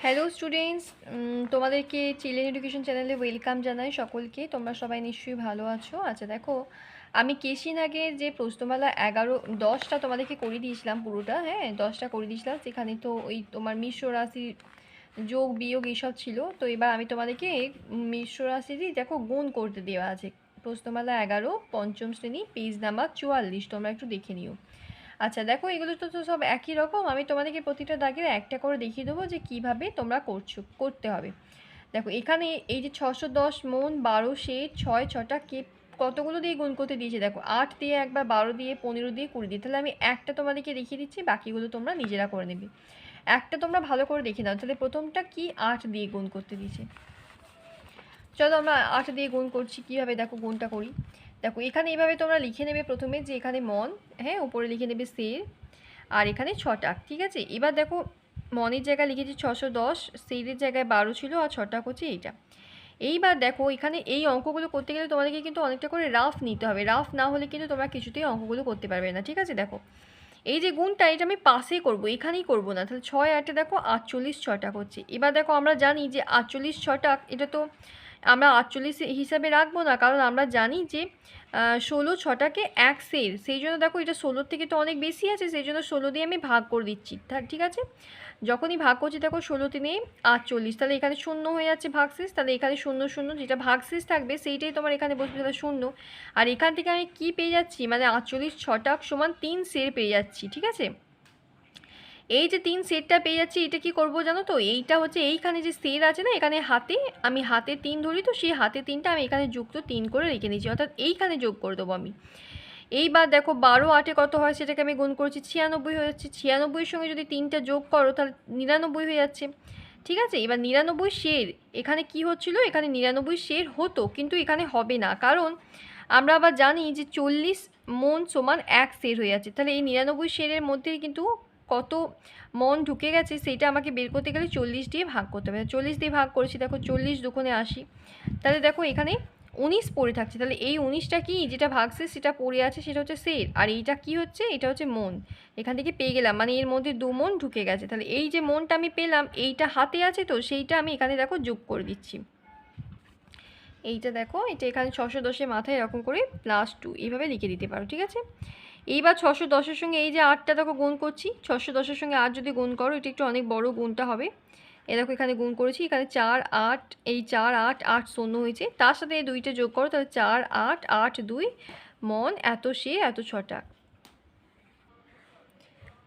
Hello students, তোমাদেরকে children education চ্যানেলে welcome জানাই সকলকে। তোমরা সবাই নিশ্চয়ই ভালো আছো। আচ্ছা দেখো, আমি কেসিন আগে যে প্রশ্নমালা 11-10টা তোমাদেরকে করে দিয়েছিলাম, পুরোটা হ্যাঁ 10টা করে দিয়েছিলাম। সেখানে তো ওই তোমার মিশ্র রাশি যোগ বিয়োগ এইসব ছিল। তো এবার আমি তোমাদেরকে মিশ্র রাশিরই দেখো গুণ করতে দেওয়া আছে। প্রশ্নমালা 11, পঞ্চম শ্রেণী, পেজ নাম্বার 44। তোমরা একটু দেখে নিও। আচ্ছা দেখো, এগুলো তো সব একই রকম। আমি তোমাদেরকে প্রতিটা দাগের একটা করে দেখিয়ে দেবো যে কিভাবে তোমরা করতে হবে। দেখো এখানে এই যে 610 মন, 12 সের, 6 ছটা কে কতগুলো দিয়ে গুণ করতে দিয়েছে দেখো, 8 দিয়ে একবার, 12 দিয়ে, 15 দিয়ে, 20 দিয়ে। তাহলে আমি একটা তোমাদেরকে দেখিয়ে দিচ্ছি, বাকিগুলো তোমরা নিজেরা করে নেবে। একটা তোমরা ভালো করে দেখে নাও। তাহলে প্রথমটা কি, 8 দিয়ে গুণ করতে দিয়েছে। চলো আমরা 8 দিয়ে গুণ করছি, কীভাবে দেখো গুণটা করি। দেখো এখানে এইভাবে তোমরা লিখে নেবে প্রথমে যে এখানে মন, হ্যাঁ উপরে লিখে নেবে সের, আর এখানে 6টা। ঠিক আছে, এবার দেখো মনের জায়গায় লিখেছি 610, সেরের জায়গায় 12 ছিল, আর 6টা হচ্ছে এইটা। এইবার দেখো এখানে এই অঙ্কগুলো করতে গেলে তোমাদেরকে কিন্তু অনেকটা করে রাফ নিতে হবে। রাফ না হলে কিন্তু তোমরা কিছুতেই অঙ্কগুলো করতে পারবে না। ঠিক আছে, দেখো এই যে গুণটা, এটা আমি পাশেই করব, এখানেই করব না। তাহলে 6 8 দেখো 48 6টা হচ্ছে। এবার দেখো আমরা জানি যে 48 6টা, এটা তো আমরা 48 হিসাবে রাখবো না, কারণ আমরা জানি যে 16 6টাকে 1 সের, সেই জন্য দেখো এটা 16 থেকে তো অনেক বেশি আছে, সেই জন্য 16 দিয়ে আমি ভাগ করে দিচ্ছি। ঠিক আছে, যখনই ভাগ করছি দেখো 16 3 48, তাহলে এখানে শূন্য হয়ে যাচ্ছে ভাগশেষ। তাহলে এখানে শূন্য শূন্য যেটা ভাগশেষ থাকবে সেইটাই তোমার এখানে বসবে, তাহলে শূন্য। আর এখান থেকে আমি কি পেয়ে যাচ্ছি, মানে 48 6টা সমান 3 সের পেয়ে যাচ্ছি। ঠিক আছে, এই যে 3 সেটটা পেয়ে যাচ্ছি, এটা কি করব জানো তো, এইটা হচ্ছে এইখানে যে সের আছে না, এখানে আমি হাতে 3 ধরি, তো সেই হাতে 3টা আমি এখানে যুক্ত 3 করে রেখে নিয়েছি, অর্থাৎ এইখানে যোগ করে দেবো আমি। এইবার দেখো 12 8-এ কত হয় সেটাকে আমি গুণ করেছি, 96 হয়ে যাচ্ছে। 96-এর সঙ্গে যদি 3টা যোগ করো তাহলে 99 হয়ে যাচ্ছে। ঠিক আছে, এবার 99 সের, এখানে কি হচ্ছিল, এখানে 99 সের হতো, কিন্তু এখানে হবে না, কারণ আমরা আবার জানি যে 40 মন সমান 1 সের হয়ে যাচ্ছে। তাহলে এই 99 সেরের মধ্যে কিন্তু কত মন ঢুকে গেছে সেইটা আমাকে বের করতে গেলে 40 দিয়ে ভাগ করতে হবে। 40 দিয়ে ভাগ করেছি, দেখো 40 দুগুণে 80। তাহলে দেখো এখানে 19 পড়ে থাকছে। তাহলে এই 19টা কি, যেটা ভাগশেষ সেটা পড়ে আছে, সেটা হচ্ছে সের, আর এইটা কি হচ্ছে, এটা হচ্ছে মন। এখান থেকে পেয়ে গেলাম, মানে এর মধ্যে 2 মন ঢুকে গেছে। তাহলে এই যে মনটা আমি পেলাম, এইটা হাতে আছে, তো সেইটা আমি এখানে দেখো যোগ করে দিচ্ছি। এইটা দেখো, এটা এখানে 610-এর মাথায় এরকম করে +2 এইভাবে লিখে দিতে পারো। ঠিক আছে, এইবার 610-এর সঙ্গে এই যে 8টা দেখো গুণ করছি, 610-এর সঙ্গে 8 যদি গুণ করো, এটা একটু অনেক বড় গুণটা হবে। এ দেখো এখানে গুণ করেছি, এখানে 4 8, এই 4 8 8 শূন্য হয়েছে, তার সাথে এই 2টা যোগ করো, তাহলে 4 8 8 2 মন এত সে এত 6টা।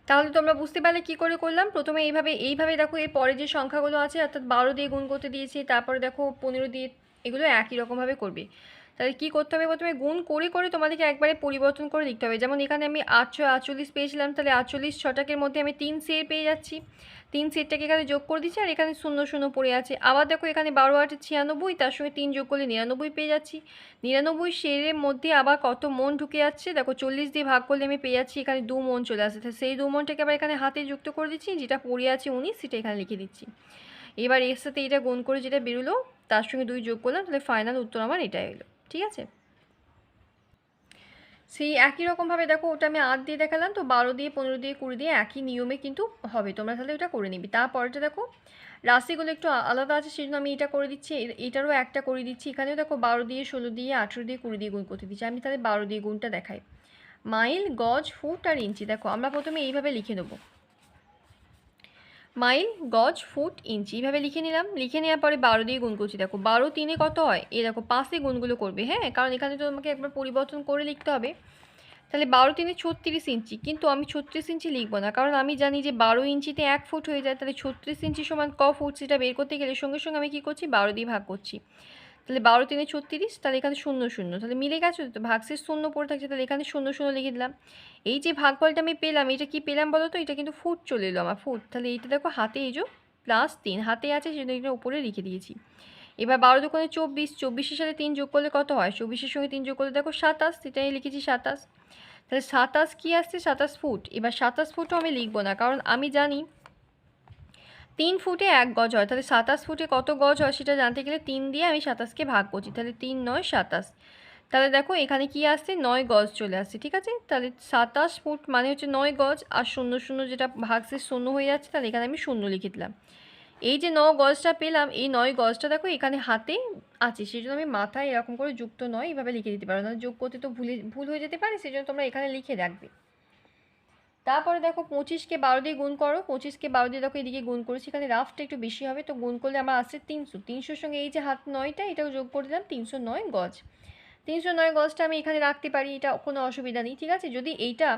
তাহলে তোমরা বুঝতে পারলে কি করে করলাম। প্রথমে এইভাবে দেখো, এর পরে যে সংখ্যাগুলো আছে, অর্থাৎ 12 দিয়ে গুণ করতে দিয়েছি, তারপরে দেখো 15 দিয়ে, এগুলো একই রকমভাবে করবে। তাহলে কি করতে হবে, প্রথমে গুণ করে করে তোমাদেরকে একবারে পরিবর্তন করে লিখতে হবে। যেমন এখানে আমি 848 পেয়েছিলাম, তাহলে 48 ছটাকের মধ্যে আমি 3 সের পেয়ে যাচ্ছি, 3 সেটটাকে এখানে যোগ করে দিচ্ছি, আর এখানে শূন্য শূন্য পড়ে আছে। আবার দেখো এখানে 12 8 96, তার সঙ্গে 3 যোগ করলে 99 পেয়ে যাচ্ছি। 99 সেরের মধ্যে আবার কত মন ঢুকে যাচ্ছে দেখো, 40 দিয়ে ভাগ করলে আমি পেয়ে যাচ্ছি এখানে 2 মন চলে আসছে। সেই 2 মনটাকে আবার এখানে হাতে যুক্ত করে দিচ্ছি, যেটা পড়ে আছে 19, সেটা এখানে লিখে দিচ্ছি। এবার এর সাথে এটা গুণ করে যেটা বেরোলো, তার সঙ্গে 2 যোগ করলাম, তাহলে ফাইনাল উত্তর আমার এটাই এলো। ঠিক আছে, সেই একই রকমভাবে দেখো, ওটা আমি 8 দিয়ে দেখালাম, তো 12 দিয়ে, 15 দিয়ে, 20 দিয়ে একই নিয়মে কিন্তু হবে। তোমরা তাহলে ওটা করে নিবি। তারপরেটা দেখো, রাশিগুলো একটু আলাদা আছে, সেই জন্য আমি এটা করে দিচ্ছি, এটারও একটা করে দিচ্ছি। এখানেও দেখো 12 দিয়ে, 16 দিয়ে, 18 দিয়ে, 20 দিয়ে গুণ করতে দিচ্ছি। আমি তাহলে 12 দিয়ে গুণটা দেখাই। মাইল, গজ, ফুট আর ইঞ্চি। দেখো আমরা প্রথমে এইভাবে লিখে নেবো, মাইল গজ ফুট ইঞ্চি, এইভাবে লিখে নিলাম। লিখে নেওয়ার পরে 12 দিয়ে গুণ করছি। দেখো 12 3-এ কত হয়, এই দেখো পাশে গুণগুলো করবে, হ্যাঁ, কারণ এখানে তো তোমাকে একবার পরিবর্তন করে লিখতে হবে। তাহলে 12 3-এ 36 ইঞ্চি, কিন্তু আমি 36 ইঞ্চি লিখবো না, কারণ আমি জানি যে 12 ইঞ্চিতে 1 ফুট হয়ে যায়। তাহলে 36 ইঞ্চি সমান ক ফুট, সেটা বের করতে গেলে সঙ্গে সঙ্গে আমি কী করছি, 12 দিয়ে ভাগ করছি। তাহলে 12 3-এ 36, তাহলে এখানে শূন্য শূন্য, তাহলে মিলে গেছে তো, ভাগশেষ শূন্য পড়ে থাকছে, তাহলে এখানে শূন্য শূন্য লিখে দিলাম। এই যে ভাগফলটা আমি পেলাম, এটা কি পেলাম বলো তো, এটা কিন্তু ফুট চলে এলো আমার, ফুট। তাহলে এইটা দেখো হাতে এই যে +3 হাতে আছে, সেটা এটা উপরে লিখে দিয়েছি। এবার 12 দুগুণে 24, 24-এর সাথে 3 যোগ করলে কত হয়, 24-এর সঙ্গে 3 যোগ করলে দেখো 27, সেটাই লিখেছি 27। তাহলে 27 কী আসছে, 27 ফুট। এবার 27 ফুটও আমি লিখবো না, কারণ আমি জানি 3 ফুটে 1 গজ হয়। তাহলে 27 ফুটে কত গজ হয় সেটা জানতে গেলে 3 দিয়ে আমি 27কে ভাগ করছি, তাহলে 3 9 27। তাহলে দেখো এখানে কি আসছে, 9 গজ চলে আসছে। ঠিক আছে, তাহলে 27 ফুট মানে হচ্ছে 9 গজ, আর শূন্য শূন্য যেটা ভাগশেষ শূন্য হয়ে যাচ্ছে, তাহলে এখানে আমি শূন্য লিখে দিলাম। এই যে 9 গজটা পেলাম, এই 9 গজটা দেখো এখানে হাতে আছে, সেই জন্য আমি মাথায় এরকম করে যুক্ত 9 এভাবে লিখে দিতে পারো, নাহলে যোগ করতে তো ভুল হয়ে যেতে পারে, সেই জন্য তোমরা এখানে লিখে রাখবে। তারপরে দেখো 25কে 12 দিয়ে গুণ করো, 25কে 12 দিয়ে দেখো এদিকে গুণ করেছি, এখানে রাফটা একটু বেশি হবে, তো গুণ করলে আমার আসছে 300, 300-র সঙ্গে এই যে হাত 9টা এটাও যোগ করে দিলাম, 309 গজ। 309 গজটা আমি এখানে রাখতে পারি, এটা কোনো অসুবিধা নেই, ঠিক আছে। যদি এইটা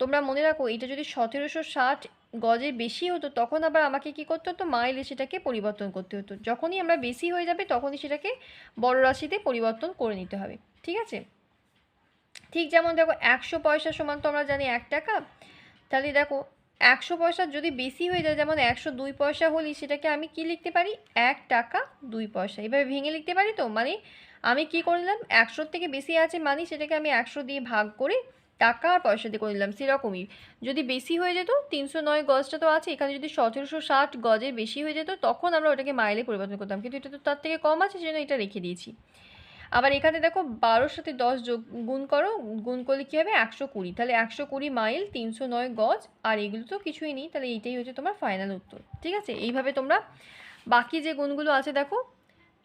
তোমরা মনে রাখো, এটা যদি 1760 গজের বেশি হতো তখন আবার আমাকে কি করতে হতো, মাইলে সেটাকে পরিবর্তন করতে হতো। যখনই আমরা বেশি হয়ে যাবে তখনই সেটাকে বড় রাশিতে পরিবর্তন করে নিতে হবে, ঠিক আছে। ঠিক যেমন দেখো 100 পয়সা সমান তো আমরা জানি 1 টাকা, তাহলে দেখো 100 পয়সা যদি বেশি হয়ে যায়, যেমন 102 পয়সা হলে সেটাকে আমি কি লিখতে পারি, 1 টাকা 2 পয়সা, এভাবে ভেঙে লিখতে পারি। তো মানে আমি কি করলাম, 100 থেকে বেশি আছে মানে সেটাকে আমি 100 দিয়ে ভাগ করে টাকা আর পয়সা দিয়ে করে নিলাম, সেরকমই যদি বেশি হয়ে যেত, 309 গজটা তো আছে, এখানে যদি 1760 গজের বেশি হয়ে যেত তখন আমরা ওটাকে মাইলে পরিবর্তন করতাম, কিন্তু এটা তো তার থেকে কম আছে সেজন্য এটা রেখে দিয়েছি। আবার এখানে দেখো 12-র সাথে 10 যোগ গুণ করো, গুণ করলে কী হবে, 120, তাহলে 120 মাইল 309 গজ, আর এগুলো তো কিছুই নেই, তাহলে এইটাই হচ্ছে তোমার ফাইনাল উত্তর, ঠিক আছে। এইভাবে তোমরা বাকি যে গুণগুলো আছে দেখো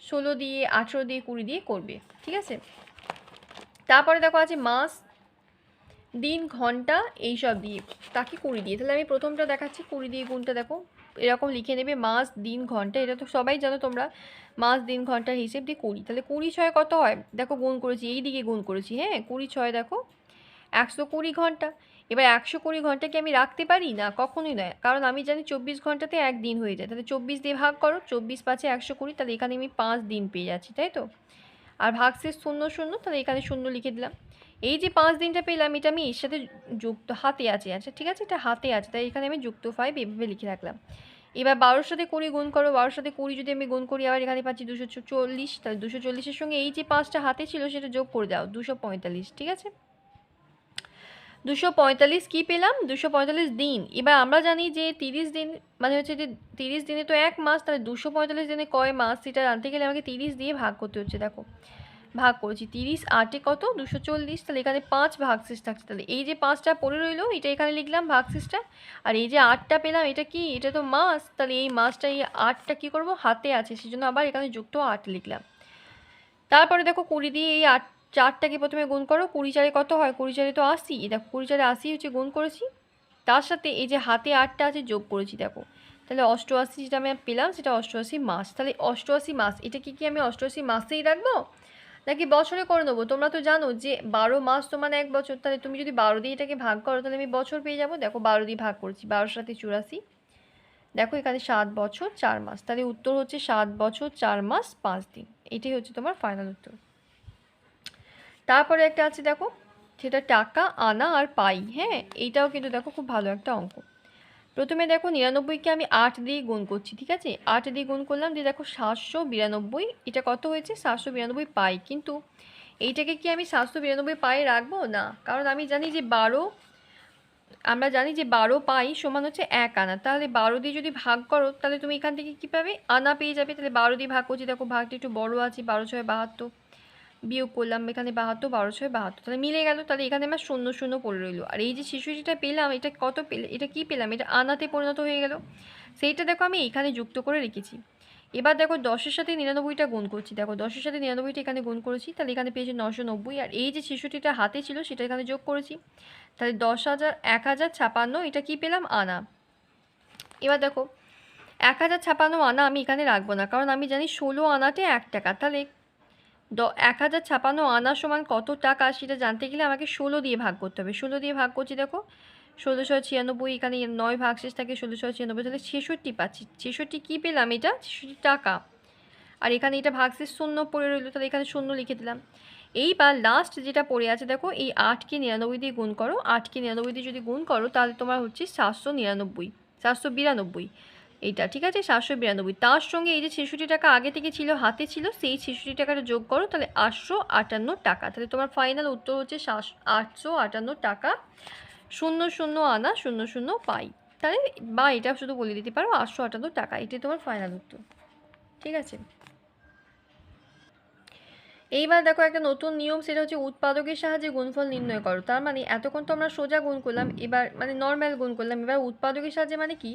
16 দিয়ে 18 দিয়ে 20 দিয়ে করবে, ঠিক আছে। তারপরে দেখো আছে মাস দিন ঘন্টা এইসব দিয়ে, তাকে 20 দিয়ে, তাহলে আমি প্রথমটা দেখাচ্ছি 20 দিয়ে গুণটা দেখো এরকম লিখে নেবে, মাস দিন ঘন্টা, এটা তো সবাই জানো তোমরা, মাস দিন ঘন্টার হিসেব দিয়ে 20, তাহলে 20 ছয় কত হয় দেখো, গুণ করেছি এই দিকে গুণ করেছি, হ্যাঁ 20 ছয় দেখো 120 ঘন্টা। এবার 120 ঘন্টাকে আমি রাখতে পারি না, কখনোই নয়, কারণ আমি জানি 24 ঘন্টাতে এক দিন হয়ে যায়, তাহলে 24 দিয়ে ভাগ করো, 24 পাঁচে 120, তাহলে এখানে আমি 5 দিন পেয়ে যাচ্ছি, তাই তো। আর ভাগশেষ 0 0, তাহলে এখানে 0 লিখে দিলাম। এই যে 5 দিনটা পেলাম এটা আমি এর সাথে যুক্ত হাতে আছে, আচ্ছা ঠিক আছে, এটা হাতে আছে, তাই এখানে আমি যুক্ত 5 এভাবে লিখে রাখলাম। এবার 12-র সাথে 20 গুণ করো, 12-র সাথে 20 যদি আমি গুণ করি, আবার এখানে পাচ্ছি 240, তাহলে 240-এর সঙ্গে এই যে 5টা হাতে ছিল সেটা যোগ করে দাও, 245, ঠিক আছে। 245 কী পেলাম, 245 দিন। এবার আমরা জানি যে 30 দিন মানে হচ্ছে যে 30 দিনে তো 1 মাস, তাহলে 245 দিনে কয় মাস সেটা জানতে গেলে আমাকে 30 দিয়ে ভাগ করতে হচ্ছে, দেখো ভাগ করেছি, 30 8-এ কত 240, তাহলে এখানে 5 ভাগশেষ থাকছে, তাহলে এই যে 5টা পড়ে রইলো এটা এখানে লিখলাম ভাগশেষটা, আর এই যে 8টা পেলাম এটা কি, এটা তো মাস, তাহলে এই মাসটা এই 8টা কী করবো, হাতে আছে সেজন্য আবার এখানে যুক্ত 8 লিখলাম। তারপরে দেখো 20 দিয়ে এই 4টাকে প্রথমে গুণ করো, 20 চারে কত হয়, 20 চারে তো 80, দেখো 20 চারে 80 হচ্ছে গুণ করেছি, তার সাথে এই যে হাতে 8টা আছে যোগ করেছি দেখো, তাহলে 88 যেটা আমি পেলাম সেটা 88 মাস, তাহলে 88 মাস, এটা কি আমি 88 মাসেই রাখবো নাকি বছরে করে নেবো, তোমরা তো জানো যে 12 মাস তো মানে 1 বছর, তাহলে তুমি যদি 12 দিয়ে এটাকে ভাগ করো তাহলে আমি বছর পেয়ে যাবো, দেখো 12 দিয়ে ভাগ করেছি, 12-এর সাথে 84, দেখো এখানে 7 বছর 4 মাস, তাহলে উত্তর হচ্ছে 7 বছর 4 মাস 5 দিন, এটাই হচ্ছে তোমার ফাইনাল উত্তর। তারপরে একটা আছে দেখো, সেটা টাকা আনা আর পাই, হ্যাঁ এইটাও কিন্তু দেখো খুব ভালো একটা অঙ্ক। প্রথমে দেখো 99কে আমি 8 দিয়ে গুণ করছি, ঠিক আছে, 8 দিয়ে গুণ করলাম, দিয়ে দেখো 792, এটা কত হয়েছে 792 পাই, কিন্তু এইটাকে কি আমি 792 পাই রাখবো না, কারণ আমি জানি যে 12, আমরা জানি যে 12 পাই সমান হচ্ছে 1 আনা, তাহলে 12 দিয়ে যদি ভাগ করো তাহলে তুমি এখান থেকে কী পাবে, আনা পেয়ে যাবে, তাহলে 12 দিয়ে ভাগ করছি, দেখো ভাগটা একটু বড় আছে, 12 ছয় 72, বিয়োগ করলাম এখানে 72, 12 ছয় 72, তাহলে মিলে গেল, তাহলে এখানে আমার 0 0 পড়ে রইলো, আর এই যে 66টা পেলাম এটা কত এটা কী পেলাম, এটা আনাতে পরিণত হয়ে গেল, সেইটা দেখো আমি এখানে যুক্ত করে রেখেছি। এবার দেখো 10-এর সাথে 99টা গুণ করছি, দেখো 10-এর সাথে 99টা এখানে গুণ করেছি, তাহলে এখানে পেয়েছি 990, আর এই যে 66টা হাতে ছিল সেটা এখানে যোগ করেছি, তাহলে 10,056, এটা কি পেলাম, আনা। এবার দেখো 1056 আনা আমি এখানে রাখবো না, কারণ আমি জানি 16 আনাতে 1 টাকা, তাহলে 1056 আনা সমান কত টাকা সেটা জানতে গেলে আমাকে 16 দিয়ে ভাগ করতে হবে, 16 দিয়ে ভাগ করছি, দেখো 1696, এখানে 9 ভাগশেষ থাকে 1696, তাহলে 66 পাচ্ছি, 66 কী পেলাম, এটা 66 টাকা, আর এখানে এটা ভাগশেষ 0 পড়ে রইলো, তাহলে এখানে 0 লিখে দিলাম। এইবার লাস্ট যেটা পড়ে আছে দেখো, এই 8কে 99 দিয়ে গুণ করো, 8কে 99 দিয়ে যদি গুণ করো তাহলে তোমার হচ্ছে 792, এইটা ঠিক আছে 792, তার সঙ্গে এই যে 66 টাকা আগে থেকে ছিল হাতে ছিল, সেই 66 টাকাটা যোগ করো, তাহলে 858 টাকা, তাহলে তোমার ফাইনাল উত্তর হচ্ছে 858 টাকা, 00 আনা 00 পাই, তাহলে বা এটা শুধু বলে দিতে পারো 858 টাকা, এটাই তোমার ফাইনাল উত্তর, ঠিক আছে। এইবার দেখো একটা নতুন নিয়ম, সেটা হচ্ছে উৎপাদকের সাহায্যে গুণফল নির্ণয় করো, তার মানে এতক্ষণ তো আমরা সোজা গুণ করলাম, এবার মানে নর্মাল গুণ করলাম, এবার উৎপাদকের সাহায্যে মানে কি,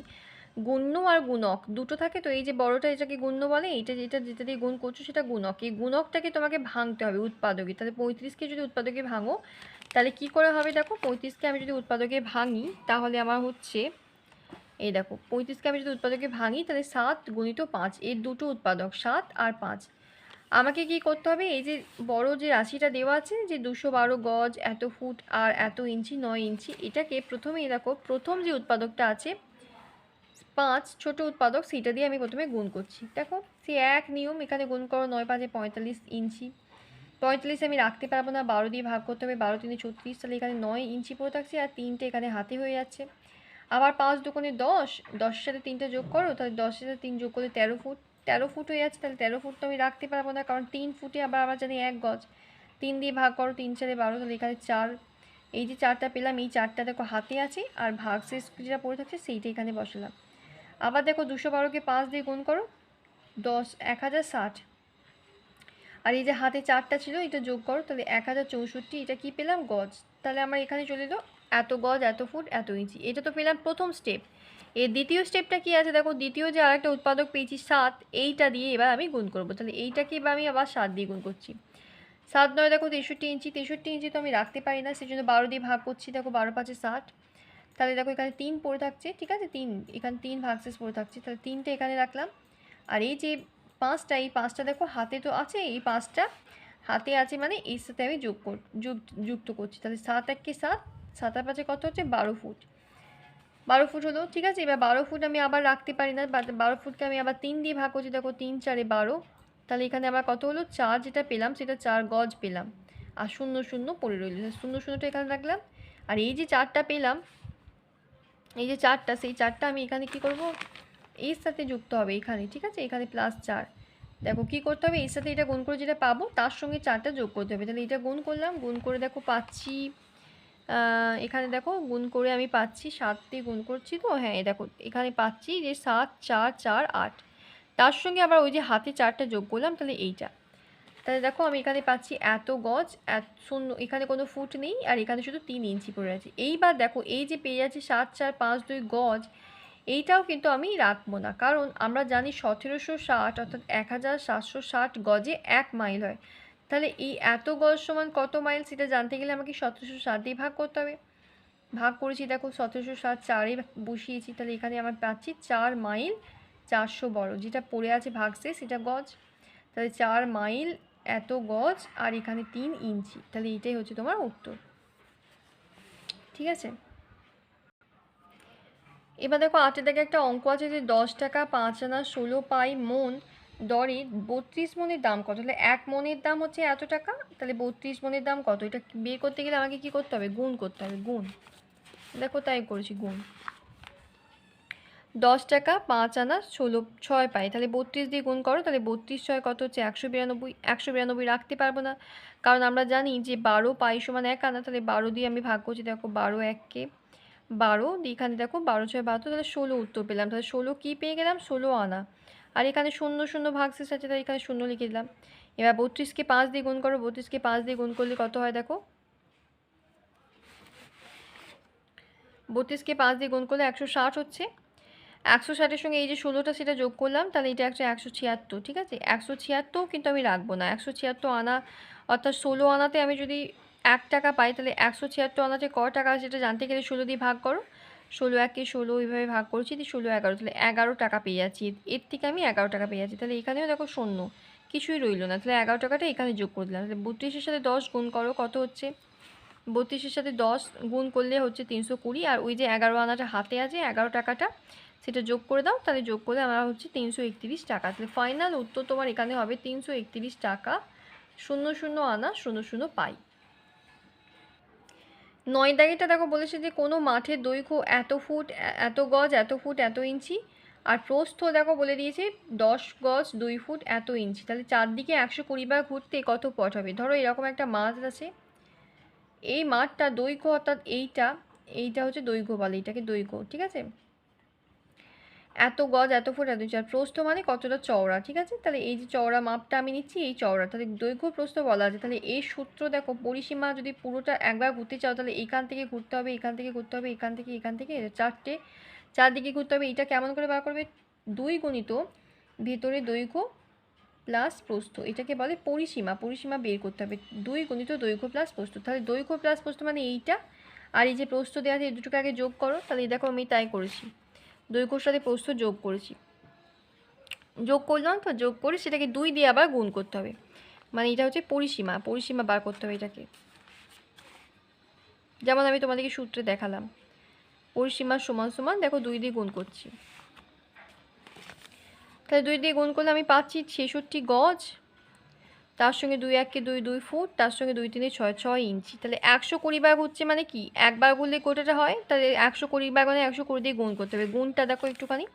গুণ্য আর গুণক দুটো থাকে, তো এই যে বড়টা এটাকে গুণ্য বলে, এইটা যেটা দিয়ে গুণ করছো সেটা গুণক। এই গুণকটাকে তোমাকে ভাঙতে হবে উৎপাদকে। তাহলে 35কে যদি উৎপাদকে ভাঙো তাহলে কি করে হবে দেখো, 35কে আমি যদি উৎপাদকে ভাঙি তাহলে আমার হচ্ছে, এই দেখো 35কে আমি যদি উৎপাদকে ভাঙি তাহলে 7 গুণিত 5, এর দুটো উৎপাদক 7 আর 5। আমাকে কি করতে হবে, এই যে বড় যে রাশিটা দেওয়া আছে যে 212 গজ এত ফুট আর এত ইঞ্চি 9 ইঞ্চি, এটাকে প্রথমেই দেখো প্রথম যে উৎপাদকটা আছে 5 ছোট উৎপাদক, সেটা দিয়ে আমি প্রথমে গুণ করছি। দেখো সে এক নিয়ম, এখানে গুণ করো 9 5 45 ইঞ্চি। 45 আমি রাখতে পারবো না, 12 দিয়ে ভাগ করতে হবে, 12 3 36, তাহলে এখানে 9 ইঞ্চি পড়ে থাকছে আর 3টে এখানে হাতে হয়ে যাচ্ছে। আবার 5 দুগুণে 10, 10-এর সাথে 3টা যোগ করো, তাহলে 10-এর সাথে 3 যোগ করলে 13 ফুট, 13 ফুট হয়ে যাচ্ছে। তাহলে 13 ফুট তো আমি রাখতে পারবো না, কারণ 3 ফুটে আবার আমরা জানি 1 গজ। 3 দিয়ে ভাগ করো, 3 4 12, তাহলে এখানে 4। এই যে 4টা পেলাম, এই 4টা দেখো হাতে আছে, আর ভাগশেষ যেটা পড়ে থাকছে সেইটা এখানে বসালাম। আবার দেখো 212কে 5 দিয়ে গুণ করো, 10 1060, আর এই যে হাতে 4টা ছিল এটা যোগ করো, তাহলে 1064, এটা কি পেলাম, গজ। তাহলে আমার এখানে চলে এলো এত গজ এত ফুট এত ইঞ্চি, এটা তো পেলাম প্রথম স্টেপ। এর দ্বিতীয় স্টেপটা কি আছে দেখো, দ্বিতীয় যে আরেকটা উৎপাদক পেয়েছি 7, এইটা দিয়ে এবার আমি গুণ করবো। তাহলে এইটাকে এবার আমি আবার 7 দিয়ে গুণ করছি। 7 9 দেখো 63 ইঞ্চি, 63 ইঞ্চি তো আমি রাখতে পারি না, সেই জন্য 12 দিয়ে ভাগ করছি। দেখো 12 5 60, তাহলে দেখো এখানে 3 পড়ে থাকছে, ঠিক আছে, 3 এখানে 3 ভাগশেষ পড়ে থাকছে, তাহলে 3টে এখানে রাখলাম। আর এই যে 5টা, এই 5টা দেখো হাতে তো আছে, এই 5টা হাতে আছে মানে এর সাথে আমি যুক্ত করছি। তাহলে 7 1 7, 7 আর 5 কত হচ্ছে 12 ফুট, 12 ফুট হলো, ঠিক আছে। এবার 12 ফুট আমি আবার রাখতে পারি না, 12 ফুটকে আমি আবার 3 দিয়ে ভাগ করছি, দেখো 3 4 12, তাহলে এখানে আবার কত হলো 4, যেটা পেলাম সেটা 4 গজ পেলাম। আর 0 0 পড়ে রইল, 0 0টা এখানে রাখলাম। আর এই যে 4টা পেলাম, এই যে 4টা, সেই 4টা আমি এখানে কি করব, এর সাথে যুক্ত হবে এখানে, ঠিক আছে, এখানে +4। দেখো কি করতে হবে, এর সাথে এটা গুণ করে যেটা পাবো তার সঙ্গে 4টা যোগ করতে হবে। তাহলে এটা গুণ করলাম, গুণ করে দেখো পাচ্ছি, এখানে দেখো গুণ করে আমি পাচ্ছি 7 দিয়ে গুণ করছি তো, হ্যাঁ দেখো এখানে পাচ্ছি যে 7 4 4 8, তার সঙ্গে আবার ওই যে হাতে 4টা যোগ করলাম, তাহলে এইটা। তাহলে দেখো আমি এখানে পাচ্ছি এত গজ, এত শূন্য, এখানে কোনো ফুট নেই, আর এখানে শুধু 3 ইঞ্চি পড়ে আছে। এইবার দেখো এই যে পেয়ে যাচ্ছি 7 4 5 2 গজ, এইটাও কিন্তু আমি রাখবো না, কারণ আমরা জানি 1760 অর্থাৎ 1760 গজে 1 মাইল হয়। তাহলে এই এত গজ সমান কত মাইল সেটা জানতে গেলে আমাকে 1760 দিয়ে ভাগ করতে হবে। ভাগ করেছি, দেখো 1760 4-এ বসিয়েছি, তাহলে এখানে আমার পাচ্ছি 4 মাইল 400 বড়, যেটা পড়ে আছে ভাগশেষ সেটা গজ। তাহলে 4 মাইল এত গজ আর এখানে 3 ইঞ্চি, তাহলে এইটাই হচ্ছে তোমার উত্তর, ঠিক আছে। এবার দেখো 8 দাগে একটা অঙ্ক আছে যে 10 টাকা 5 আনা 16 পাই মন দরে 32 মনের দাম কত। তাহলে 1 মনের দাম হচ্ছে এত টাকা, তাহলে 32 মনের দাম কত, এটা বের করতে গেলে আমাকে কি করতে হবে, গুণ করতে হবে, গুণ। দেখো তাই করেছি, গুণ। 10 টাকা 5 আনা 16 6 পাই, তাহলে 32 দিয়ে গুণ করো, তাহলে 32 6 কত হচ্ছে 192। 192 রাখতে পারবো না, কারণ আমরা জানি যে 12 পাই সমান 1 আনা, তাহলে 12 দিয়ে আমি ভাগ করছি, দেখো 12 1-কে 12 দিয়ে, এখানে দেখো 12 6 72, তাহলে 16 উত্তর পেলাম। তাহলে 16 কী পেয়ে গেলাম, 16 আনা। আর এখানে 0 0 ভাগশেষ আছে, তাহলে এখানে 0 লিখে দিলাম। এবার 32কে 5 দিয়ে গুণ করো, 32কে 5 দিয়ে গুণ করলে কত হয় দেখো, 32কে 5 দিয়ে গুণ করলে 160 হচ্ছে। 160-এর সঙ্গে এই যে 16টা সেটা যোগ করলাম, তাহলে এটা একটা 176, ঠিক আছে। 176 কিন্তু আমি রাখবো না, 176 আনা অর্থাৎ 16 আনাতে আমি যদি 1 টাকা পাই, তাহলে 176 আনাতে ক টাকা সেটা জানতে গেলে 16 দিয়ে ভাগ করো, 16 1-কে 16 এইভাবে ভাগ করছি, দিয়ে 16 11, তাহলে 11 টাকা পেয়ে যাচ্ছি, এর থেকে আমি 11 টাকা পেয়ে যাচ্ছি। তাহলে এখানেও দেখো শূন্য, কিছুই রইলো না, তাহলে 11 টাকাটা এখানে যোগ করে দিলাম। তাহলে 32-এর সাথে 10 গুণ করো, কত হচ্ছে, 32-এর সাথে 10 গুণ করলে হচ্ছে 320, আর ওই যে 11 আনাটা হাতে আছে 11 টাকাটা সেটা যোগ করে দাও, তাহলে যোগ করলে আমার হচ্ছে 331 টাকা। তাহলে ফাইনাল উত্তর তোমার এখানে হবে 331 টাকা 00 আনা 00 পাই। 9 দাগেরটা দেখো বলেছে যে কোনো মাঠের দৈর্ঘ্য এত ফুট এত গজ এত ফুট এত ইঞ্চি, আর প্রস্থ দেখো বলে দিয়েছে 10 গজ 2 ফুট এত ইঞ্চি, তাহলে চারদিকে 120 বার ঘুরতে কত পথ হবে। ধরো এরকম একটা মাঠ আছে, এই মাঠটা দৈর্ঘ্য অর্থাৎ এইটা হচ্ছে দৈর্ঘ্য বলে, এটাকে দৈর্ঘ্য, ঠিক আছে। এত গজ এত ফুট এত ইঞ্চি, আর প্রস্থ মানে কতটা চওড়া, ঠিক আছে। তাহলে এই যে চওড়া মাপটা আমি নিচ্ছি, এই চওড়া, তাহলে দৈর্ঘ্য প্রস্থ বলা আছে। তাহলে এই সূত্র দেখো, পরিসীমা যদি পুরোটা একবার ঘুরতে চাও তাহলে এখান থেকে ঘুরতে হবে, এখান থেকে ঘুরতে হবে, এখান থেকে 4টে চারদিকে ঘুরতে হবে। এইটা কেমন করে বার করবে? 2 গুণিত ভেতরে দৈর্ঘ্য প্লাস প্রস্থ, এটাকে বলে পরিসীমা। পরিসীমা বের করতে হবে 2 গুণিত দৈর্ঘ্য প্লাস প্রস্থ। তাহলে দৈর্ঘ্য প্লাস প্রস্থ মানে এইটা, আর এই যে প্রস্থ দেওয়া আছে এই দুটোকে আগে যোগ করো। তাহলে এই দেখো আমি তাই করেছি, দৈর্ঘ্যর সাথে প্রস্থ যোগ করেছি। যোগ করলাম তো, যোগ করে সেটাকে 2 দিয়ে আবার গুণ করতে হবে, মানে এটা হচ্ছে পরিসীমা। পরিসীমা বার করতে হবে এটাকে, যেমন আমি তোমাদেরকে সূত্রে দেখালাম। পরিসীমা সমান সমান দেখো 2 দিয়ে গুণ করছি। তাহলে 2 দিয়ে গুণ করলে আমি পাচ্ছি 66 গজ, তার সঙ্গে 2 1 কে 2 2 ফুট, তার সঙ্গে 2 3 6 6 ইঞ্চি। তাহলে 120 বার হচ্ছে মানে কি, একবার গুনলে কোটাটা হয়, তাহলে 120 বার মানে 120 দিয়ে গুণ করতে হবে। গুণটা দেখো একটুখানি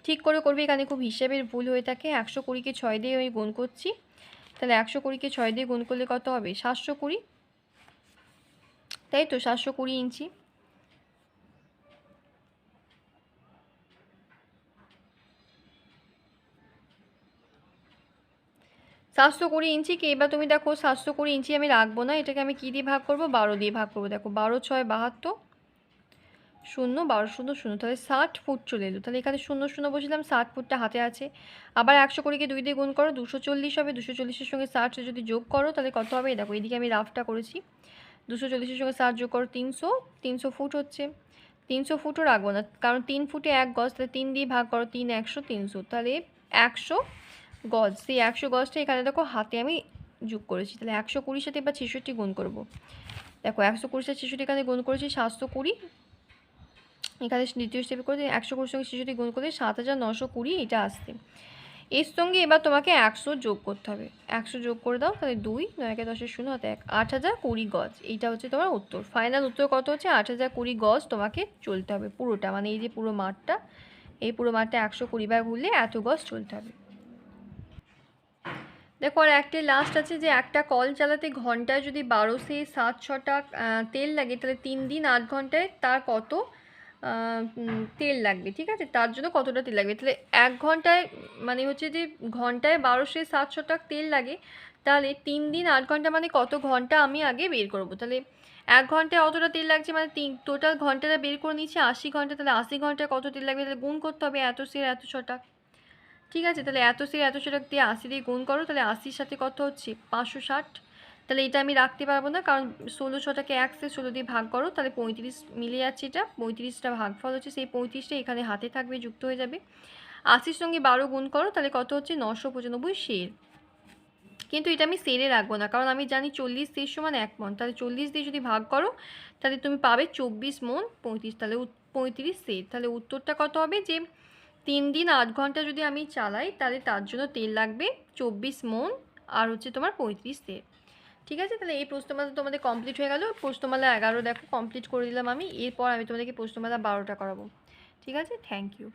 ঠিক করে করবে, এখানে খুব হিসেবের ভুল হয়ে থাকে। 120কে 6 দিয়ে আমি গুণ করছি, তাহলে 120কে 6 দিয়ে গুণ করলে কত হবে? 720, তাই তো 720 ইঞ্চি। 720 ইঞ্চিকে এবার তুমি দেখো 720 ইঞ্চি আমি রাখবো না, এটাকে আমি কী দিয়ে ভাগ করবো? 12 দিয়ে ভাগ করবো। দেখো 12 6 72, 0 12 0 0, তাহলে 60 ফুট চলে এলো। তাহলে এখানে 0 0 বসলাম, 60 ফুটটা হাতে আছে। আবার 120কে 2 দিয়ে গুণ করো, 240 হবে। 240-এর সঙ্গে 60 যদি যোগ করো তাহলে কত হবে? দেখো এদিকে আমি রাফটা করেছি। 240-এর সঙ্গে 60 যোগ করো 300, 300 ফুট হচ্ছে। 300 ফুটও রাখবো না, কারণ 3 ফুটে 1 গজ, তাহলে 3 দিয়ে ভাগ করো, 3 100 300, তাহলে 100 গজ। সেই 100 গজটা এখানে দেখো হাতে আমি যোগ করেছি। তাহলে 120 সাথে এবার 66 গুণ করবো। দেখো 120 সাথে 66 এখানে গুণ করেছি 720, এখানে দ্বিতীয় স্টেপে করে 120 সঙ্গে 66 গুণ করলে 7920 এটা আসছে। এর সঙ্গে এবার তোমাকে 100 যোগ করতে হবে। 100 যোগ করে দাও, তাহলে 2 9 কে 10 0 হাতে 1, 8020 গজ। এইটা হচ্ছে তোমার উত্তর। ফাইনাল উত্তর কত হচ্ছে? 8020 গজ তোমাকে চলতে হবে পুরোটা, মানে এই যে পুরো মাঠটা, এই পুরো মাঠটা 120 বার ঘুরলে এত গজ চলতে হবে। দেখো আর একটা লাস্ট আছে, যে একটা কল চালাতে ঘন্টায় যদি 12 से 7 ছটা তেল লাগে, তাহলে 3 দিন 8 ঘন্টায় তার কত তেল লাগবে? ঠিক আছে, তার জন্য কতটা তেল লাগবে? তাহলে 1 ঘন্টায় মানে হচ্ছে যে ঘন্টায় 12 से 7 ছটা তেল লাগে, তাহলে 3 দিন 8 ঘন্টা মানে কত ঘন্টা আমি আগে বের করব। তাহলে 1 ঘন্টায় অতটা তেল লাগছে মানে টোটাল ঘন্টাটা বের করে নিচ্ছি 80 ঘন্টা, তাহলে 80 ঘন্টায় কত তেল লাগবে? তাহলে গুণ করতে হবে এত সে এত ছটা। ঠিক আছে, তাহলে এত সে এত সেটা দিয়ে 80 দিয়ে গুণ করো, তাহলে 80-র সাথে কত হচ্ছে? 560। তাহলে এটা আমি রাখতে পারবো না, কারণ 16 ছটাকে 1 से 16 দিয়ে ভাগ করো, তাহলে 35 মিলে যাচ্ছে। এটা 35টা ভাগফল হচ্ছে, সেই 35টা এখানে হাতে থাকবে, যুক্ত হয়ে যাবে। 80-র সঙ্গে 12 গুণ করো, তাহলে কত হচ্ছে? 995 সের। কিন্তু এটা আমি সেরে রাখবো না, কারণ আমি জানি 40 সের সমান 1 মণ। তাহলে 40 দিয়ে যদি ভাগ করো তাহলে তুমি পাবে 24 মণ 35, তাহলে 35 সের। তাহলে উত্তরটা কত হবে? যে 3 দিন 8 ঘন্টা যদি আমি চালাই, তাহলে তার জন্য তেল লাগবে 24 মণ, আর হচ্ছে তোমার 35 সের। ঠিক আছে, তাহলে এই প্রশ্নমালা তোমাদের কমপ্লিট হয়ে গেল। প্রশ্নমালা 11 দেখো কমপ্লিট করে দিলাম আমি। এরপর আমি তোমাদেরকে প্রশ্নমালা 12টা করাবো। ঠিক আছে, থ্যাংক ইউ।